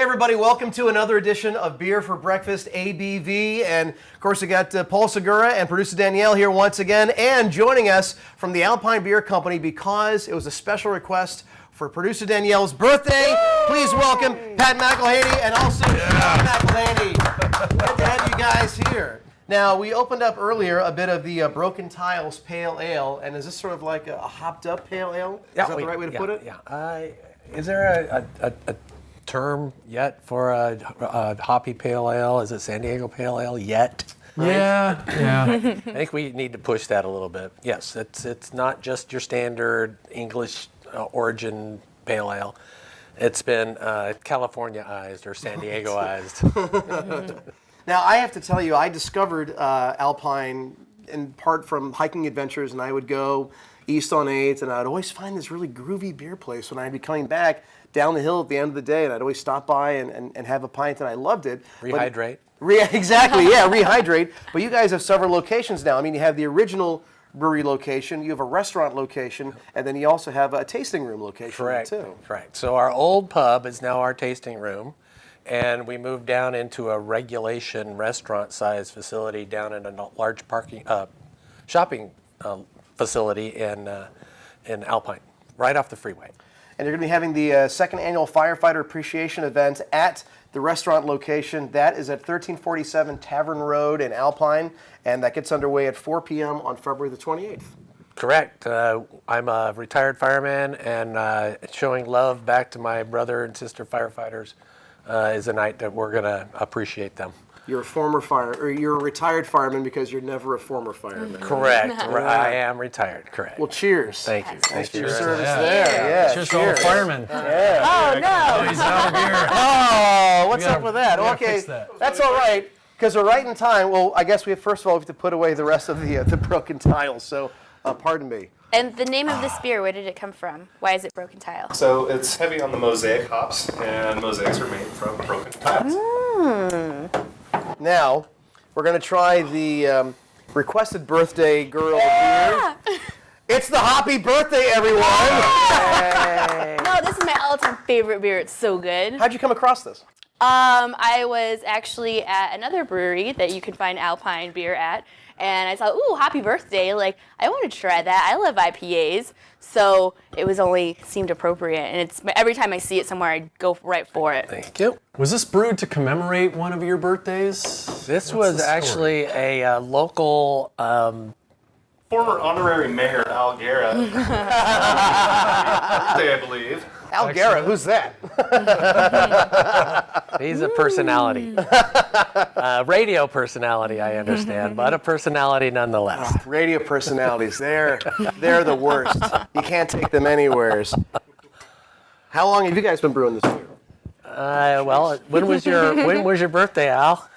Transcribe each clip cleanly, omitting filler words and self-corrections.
everybody, welcome to another edition of Beer for Breakfast, ABV. And of course, we got Paul Segura and producer Danielle here once again, and joining us from the Alpine Beer Company because it was a special request for producer Danielle's birthday. Please welcome Pat McElhaney and also Shawn McElhaney. Good to have you guys here. Now, we opened up earlier a bit of the Broken Tiles Pale Ale, and is this sort of like a hopped up pale ale? Is that the right way to put it? Yeah. Is there a term yet for a hoppy pale ale? Is it San Diego Pale Ale yet? Right? Yeah. I think we need to push that a little bit. Yes, it's not just your standard English origin pale ale. It's been California-ized or San Diego-ized. Now, I have to tell you, I discovered Alpine in part from hiking adventures, and I would go east on 8th, and I'd always find this really groovy beer place when I'd be coming back down the hill at the end of the day, and I'd always stop by and have a pint, and I loved it. Rehydrate. Exactly, yeah, rehydrate. But you guys have several locations now. I mean, you have the original brewery location, you have a restaurant location, and then you also have a tasting room location. Correct. Too. Correct. So our old pub is now our tasting room. And we moved down into a regulation restaurant-sized facility down in a large shopping facility in Alpine, right off the freeway. And you're going to be having the second annual Firefighter Appreciation event at the restaurant location. That is at 1347 Tavern Road in Alpine, and that gets underway at 4 p.m. on February the 28th. Correct. I'm a retired fireman, and showing love back to my brother and sister firefighters is a night that we're going to appreciate them. You're you're a retired fireman because you're never a former fireman. Correct. I am retired. Correct. Well, cheers. Thank you. Thanks for your Cheers. service there. Yeah. Cheers to all the firemen. Yeah. Oh, no. He's out of beer. Oh, what's up with that? we gotta Okay, fix that. that's all right, because we're right in time. Well, I guess first of all, we have to put away the rest of the broken tiles, so pardon me. And the name of this beer, where did it come from? Why is it Broken Tile? So it's heavy on the mosaic hops, and mosaics are made from broken tiles. Now, we're going to try the requested birthday girl beer. It's the Hoppy Birthday, everyone! Hey. No, this is my all-time favorite beer. It's so good. How'd you come across this? I was actually at another brewery that you can find Alpine beer at, and I thought, ooh, happy birthday. Like, I want to try that. I love IPAs, so it seemed appropriate. And every time I see it somewhere, I go right for it. Thank you. Was this brewed to commemorate one of your birthdays? This was actually a local... Former honorary mayor Al Guerra. Birthday, I believe. Al Guerra, who's that? He's a personality. Radio personality, I understand, but a personality nonetheless. Radio personalities, they're the worst. You can't take them anywheres. How long have you guys been brewing this beer? Well, when was your birthday, Al?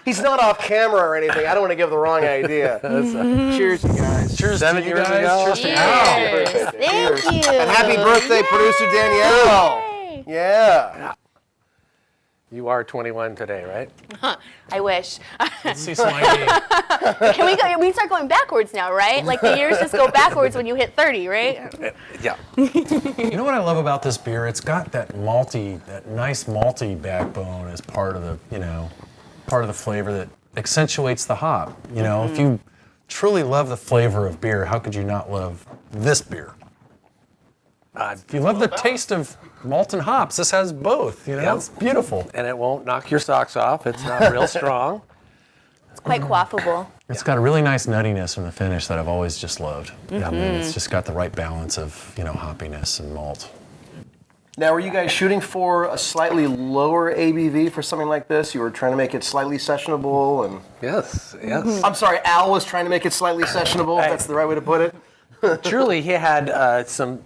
He's not off camera or anything. I don't want to give the wrong idea. Cheers, you guys. Cheers 7 to you years guys. ago. Cheers to Cheers. Al. Thank you. And happy birthday, producer Danielle. Yay. Yeah. You are 21 today, right? I wish. Let's see some ID. Can we start going backwards now, right? Like the years just go backwards when you hit 30, right? Yeah. You know what I love about this beer? It's got that nice malty backbone as part of the flavor that accentuates the hop. You know, if you truly love the flavor of beer, how could you not love this beer? If you love the taste of malt and hops, this has both. You know, Yep. It's beautiful. And it won't knock your socks off. It's not real strong. It's quite quaffable. It's got a really nice nuttiness from the finish that I've always just loved. I mean, it's just got the right balance of, hoppiness and malt. Now, were you guys shooting for a slightly lower ABV for something like this? You were trying to make it slightly sessionable, and Yes. I'm sorry, Al was trying to make it slightly sessionable. If that's the right way to put it. Truly, he had some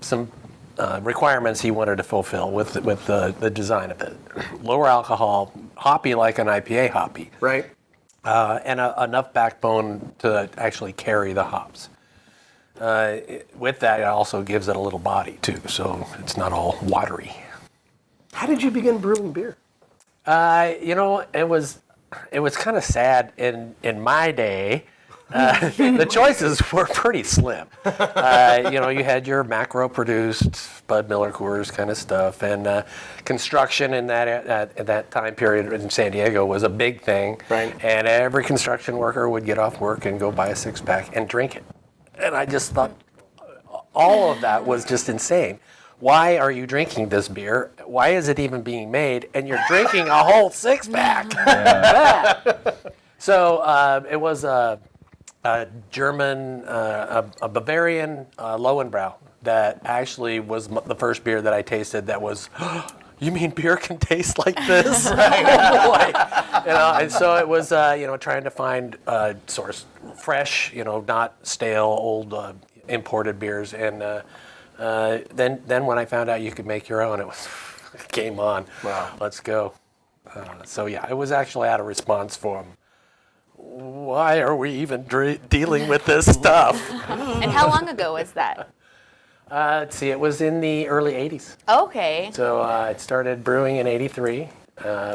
requirements he wanted to fulfill with the design of it. Lower alcohol, hoppy like an IPA hoppy, Right. and enough backbone to actually carry the hops. With that, it also gives it a little body too, so it's not all watery. How did you begin brewing beer? It was kind of sad in my day The choices were pretty slim. You had your macro-produced Bud Miller Coors kind of stuff, and construction in that time period in San Diego was a big thing. Right. And every construction worker would get off work and go buy a six-pack and drink it. And I just thought all of that was just insane. Why are you drinking this beer? Why is it even being made? And you're drinking a whole six-pack. So it was a German, a Bavarian Lowenbrau that actually was the first beer that I tasted that was, you mean beer can taste like this? Oh boy. And so it was, trying to find source fresh, not stale, old imported beers. And then when I found out you could make your own, it was game on. Wow. Let's go. So yeah, it was actually out of response for them. Why are we even dealing with this stuff? And how long ago was that? Let's see, it was in the early 80s. Okay. So it started brewing in 83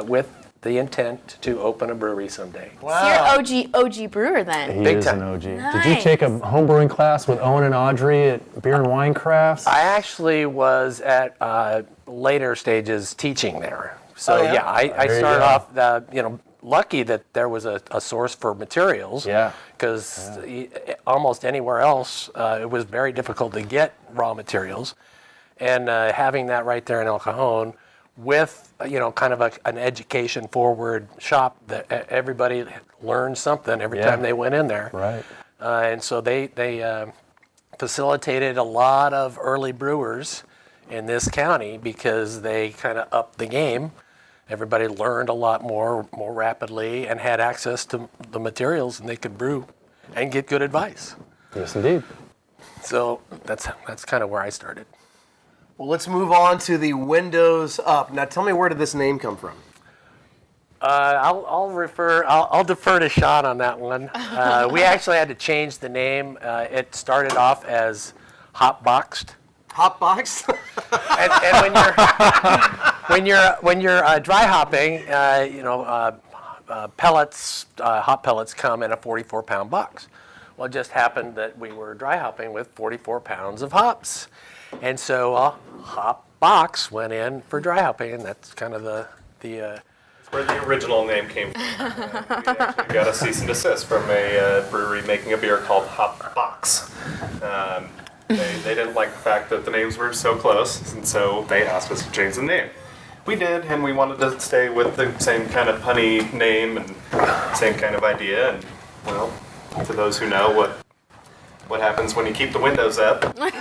with the intent to open a brewery someday. Wow. So you're OG brewer then. He Big is time. an OG. Did Nice. you take a homebrewing class with Owen and Audrey at Beer and Wine Crafts? I actually was at later stages teaching there. So Oh, yeah? yeah, I There you started go. off, lucky that there was a source for materials. Yeah. Because almost anywhere else, it was very difficult to get raw materials. And having that right there in El Cajon with, kind of an education-forward shop that everybody learned something every Yeah. time they went in there. Right. And so they facilitated a lot of early brewers in this county because they kind of upped the game. Everybody learned a lot more rapidly and had access to the materials, and they could brew and get good advice. Yes, indeed. So that's kind of where I started. Well, let's move on to the Windows Up. Now, tell me, where did this name come from? I'll defer to Shawn on that one. We actually had to change the name. It started off as Hop Boxed. Hotbox? And when you're dry hopping, pellets, hop pellets come in a 44-pound box. Well, it just happened that we were dry hopping with 44 pounds of hops, and so a hop box went in for dry hopping, and that's kind of the Where the original name came from. We actually got a cease and desist from a brewery making a beer called Hop Box. They didn't like the fact that the names were so close, and so they asked us to change the name. We did, and we wanted to stay with the same kind of punny name and same kind of idea. And well, to those who know what happens when you keep the windows up, it's pretty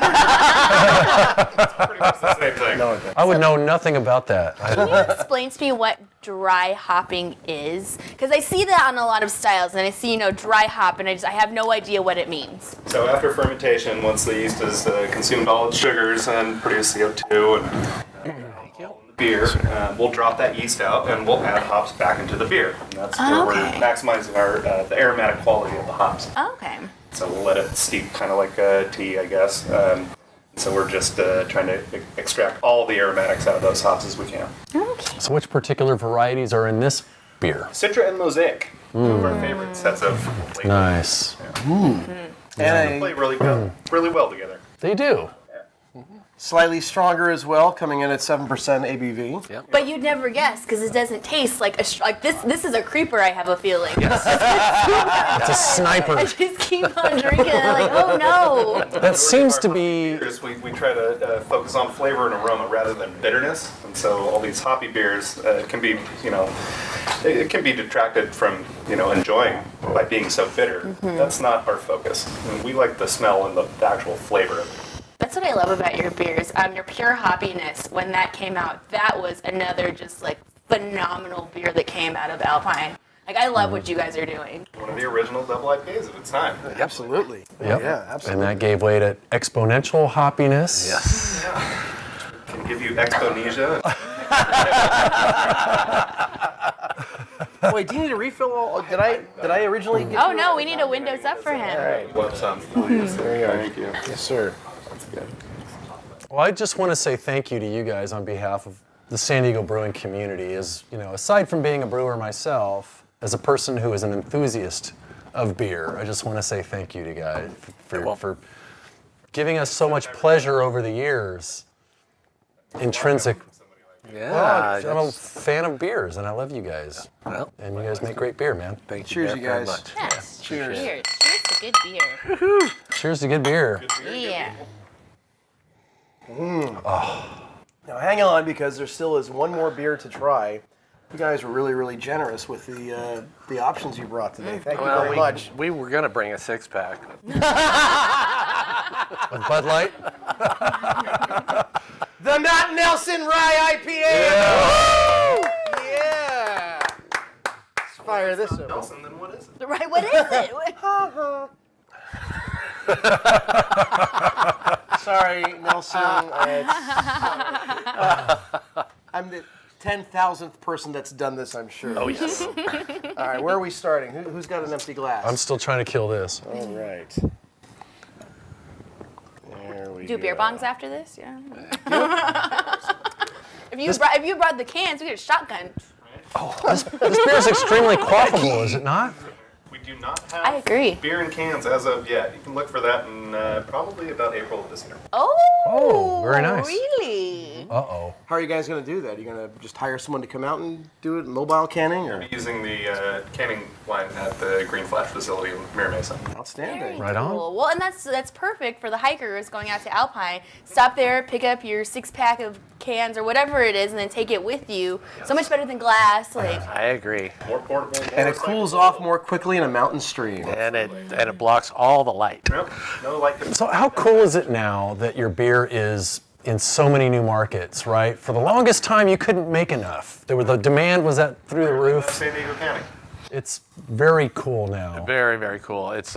much the same thing. I would know nothing about that. Can you explain to me what dry hopping is? Because I see that on a lot of styles, and I see, dry hop, and I have no idea what it means. So after fermentation, once the yeast has consumed all its sugars and produced CO2 and beer, we'll drop that yeast out and we'll add hops back into the beer. And that's where we're maximizing the aromatic quality of the hops. Okay. So we'll let it steep kind of like a tea, I guess. So we're just trying to extract all the aromatics out of those hops as we can. Okay. So which particular varieties are in this beer? Citra and Mosaic, one of our favorite sets of flavors. Nice. And They play really well together. They do. slightly stronger as well, coming in at 7% ABV. Yep. But you'd never guess because it doesn't taste like like this. This is a creeper. I have a feeling. It's a sniper. I just keep on drinking. And I'm like, oh no. That seems to be. We try to focus on flavor and aroma rather than bitterness, and so all these hoppy beers can be, it can be detracted from, enjoying by being so bitter. Mm-hmm. That's not our focus. And we like the smell and the actual flavor of it. That's what I love about your beers. Your pure hoppiness. When that came out, that was another just like phenomenal beer that came out of Alpine. Like I love what you guys are doing. One of the original double IPAs of its time. Absolutely. Yep. Yeah, absolutely. And that gave way to exponential hoppiness. Yes. Can give you exponentia. Wait, do you need a refill? Did I originally get Oh you no, we need a windows up for him. All right. What some, please. Thank you. Yes, sir. That's good. Well, I just want to say thank you to you guys on behalf of the San Diego brewing community. As aside from being a brewer myself, as a person who is an enthusiast of beer. I just want to say thank you to you guys for giving us so much pleasure over the years. Intrinsic. Yeah. I'm a fan of beers, and I love you guys. Well, And you guys make great beer, man. thank you Cheers, very, you very guys. much. Yes. Cheers. Cheers. Cheers to good beer. Cheers to good beer. Yeah. Now hang on, because there still is one more beer to try. You guys were really, really generous with the options you brought today. Thank you very much. We were going to bring a 6-pack. With Bud Light. The Not Nelson Rye Ipa. Yeah. Let's fire this up. Nelson, then what is it? Right, what is it? Sorry, Nelson. I'm the 10,000th person that's done this, I'm sure. Oh, yes. All right, where are we starting? Who's got an empty glass? I'm still trying to kill this. All right. There we Do go. beer bongs after this? Yeah. If you brought the cans, we get a shotgun. This beer is extremely quaffable, is it not? We do not have I agree. beer in cans as of yet. You can look for that in probably about April of this year. Oh, very nice. Really? Uh-oh. How are you guys going to do that? Are you going to just hire someone to come out and do it, mobile canning? Or? Using the canning line at the Green Flash facility in Mira Mesa. Outstanding. Right on. Cool. Well, and that's perfect for the hikers going out to Alpine. Stop there, pick up your 6-pack of cans or whatever it is, and then take it with you. So much better than glass. Like, I agree. More portable, more And it cools off more quickly in a mountain stream. And it blocks all the light. Nope, no light. So how cool is it now that your beer is in so many new markets, right? For the longest time, you couldn't make enough. The demand was through the roof. San Diego County. It's very cool now. Very, very cool. It's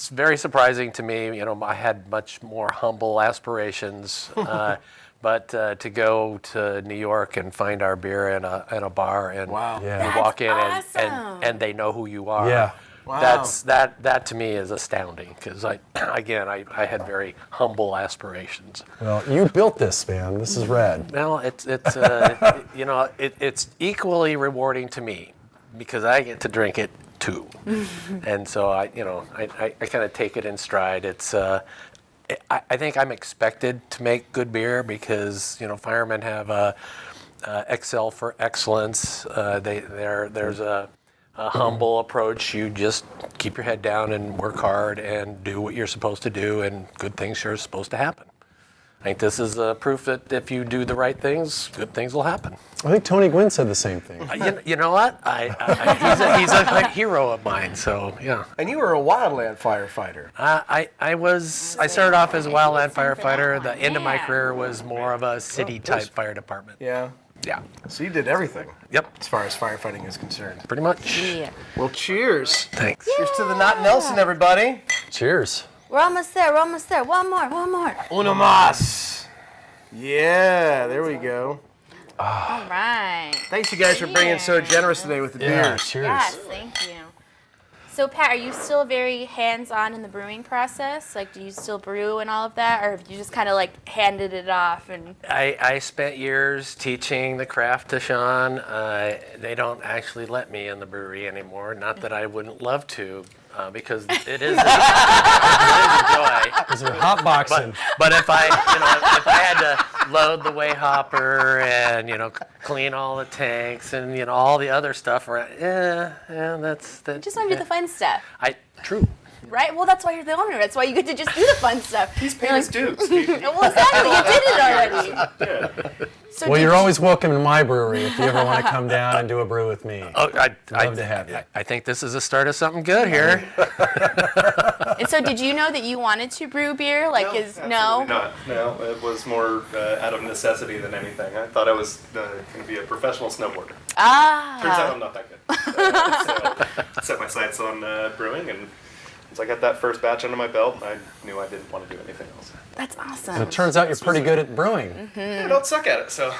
very surprising to me. You know, I had much more humble aspirations, but to go to New York and find our beer in a bar and Wow. Yeah. you walk in That's and awesome. and they know who you are. Yeah. Wow. That to me is astounding because I had very humble aspirations. Well, you built this, man. This is rad. Well, it's you know it's equally rewarding to me because I get to drink it too, and so I kind of take it in stride. It's I think I'm expected to make good beer because firemen have excel for excellence. There's a humble approach. You just keep your head down and work hard and do what you're supposed to do, and good things are supposed to happen. I think this is proof that if you do the right things, good things will happen. I think Tony Gwynn said the same thing. You know what? He's a hero of mine. So yeah. And you were a wildland firefighter. I started off as a wildland firefighter. The end of my Yeah. career was more of a city type fire department. Yeah. Yeah. So you did everything Yep. as far as firefighting is concerned. Pretty much. yeah. Well, cheers. Thanks. Cheers to the Not Nelson, everybody. Cheers. We're almost there. We're almost there. One more. One more. Una más. Yeah, there we go. All right. Thanks, you guys, for being so generous today with the beer. Cheers. Yes, thank you. So, Pat, are you still very hands-on in the brewing process? Like, do you still brew and all of that, or have you just kind of like handed it off? And I spent years teaching the craft to Shawn. They don't actually let me in the brewery anymore. Not that I wouldn't love to, because it is a joy. Because we're hotboxing. But if I had to load the way hopper and clean all the tanks and all the other stuff around, that's just want to do the fun stuff, true. right? Well, that's why you're the owner. That's why you get to just do the fun stuff. He's paying his dues. Well, exactly. You did it already. So Well, did you're you- always welcome in my brewery if you ever want to come down and do a brew with me. Oh, Love to have you. I think this is the start of something good here. And so, did you know that you wanted to brew beer? Like, Absolutely not. No, it was more out of necessity than anything. I thought I was going to be a professional snowboarder. Turns out I'm not that good. So set my sights on brewing, and once I got that first batch under my belt, I knew I didn't want to do anything else. That's awesome. It turns out you're pretty good at brewing. I don't suck at it, so.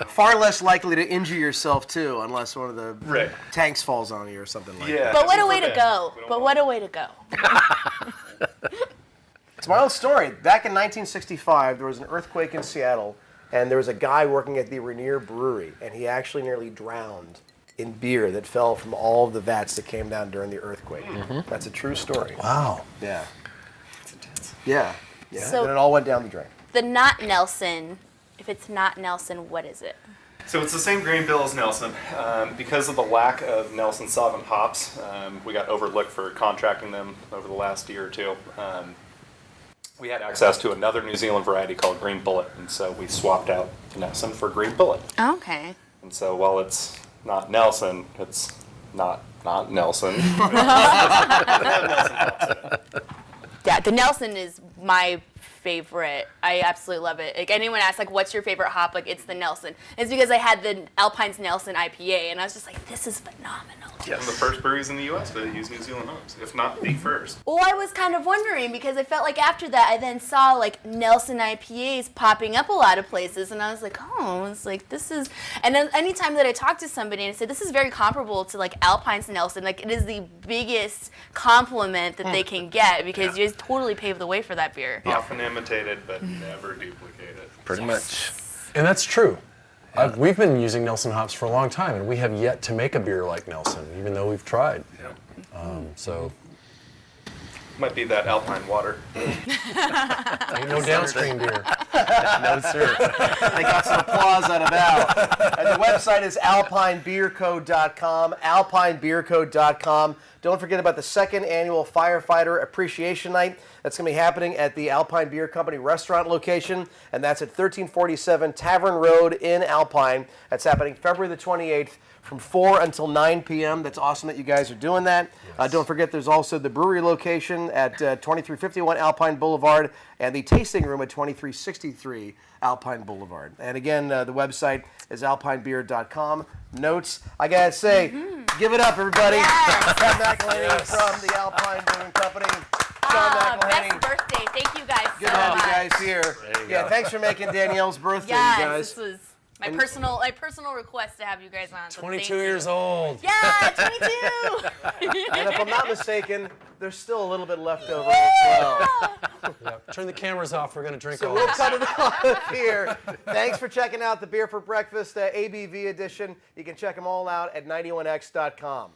Far less likely to injure yourself, too, unless one of the Right. tanks falls on you or something like that. Yeah. But what a it's way to okay. go. We don't But want- what a way to go. It's my own story. Back in 1965, there was an earthquake in Seattle, and there was a guy working at the Rainier Brewery, and he actually nearly drowned in beer that fell from all of the vats that came down during the earthquake. That's a true story. Wow. Yeah. Yeah. Yeah. So- and it all went down the drain. The not Nelson, if it's not Nelson, what is it? So it's the same grain bill as Nelson. Because of the lack of Nelson solvent hops, we got overlooked for contracting them over the last year or two. We had access to another New Zealand variety called Green Bullet, and so we swapped out Nelson for Green Bullet. Okay. And so while it's not Nelson, it's not Nelson. Yeah, the Nelson is my favorite. I absolutely love it. Like anyone asks, like, what's your favorite hop? Like, it's the Nelson. It's because I had the Alpine's Nelson IPA, and I was just like, this is phenomenal. One of the first breweries in the U.S. that use New Zealand hops, if not the first. Well, I was kind of wondering because I felt like after that, I then saw like Nelson IPAs popping up a lot of places, and I was like, oh, it's like this is. And then anytime that I talked to somebody and I said this is very comparable to like Alpine's Nelson, like it is the biggest compliment that they can get because you just totally paved the way for that beer. Often imitated, but never duplicated. Pretty much. And that's true. We've been using Nelson hops for a long time, and we have yet to make a beer like Nelson, even though we've tried. So Might be that Alpine water. ain't no downstream beer. No, sir. They got some applause out of that. And the website is alpinebeerco.com, alpinebeerco.com. Don't forget about the second annual Firefighter Appreciation Night. That's going to be happening at the Alpine Beer Company restaurant location, and that's at 1347 Tavern Road in Alpine. That's happening February the 28th from 4 until 9 p.m. That's awesome that you guys are doing that. Don't forget there's also the brewery location at 2351 Alpine Boulevard and the tasting room at 2363 Alpine Boulevard. And again, the website is alpinebeer.com. Notes, I gotta say, give it up, everybody. Yes. Pat McElhaney from the Alpine Brewing Company. Shawn McElhaney. Best birthday. Thank you guys Good so to have much. you guys here. Yeah, thanks for making Danielle's birthday, Yes, you guys. this was my personal request to have you guys on. So 22 thank years you. old. Yeah, 22. And if I'm not mistaken, there's still a little bit left over as well. Turn the cameras off. We're going to drink So all we'll this. cut it off here. Thanks for checking out the Beer for Breakfast ABV edition. You can check them all out at 91x.com.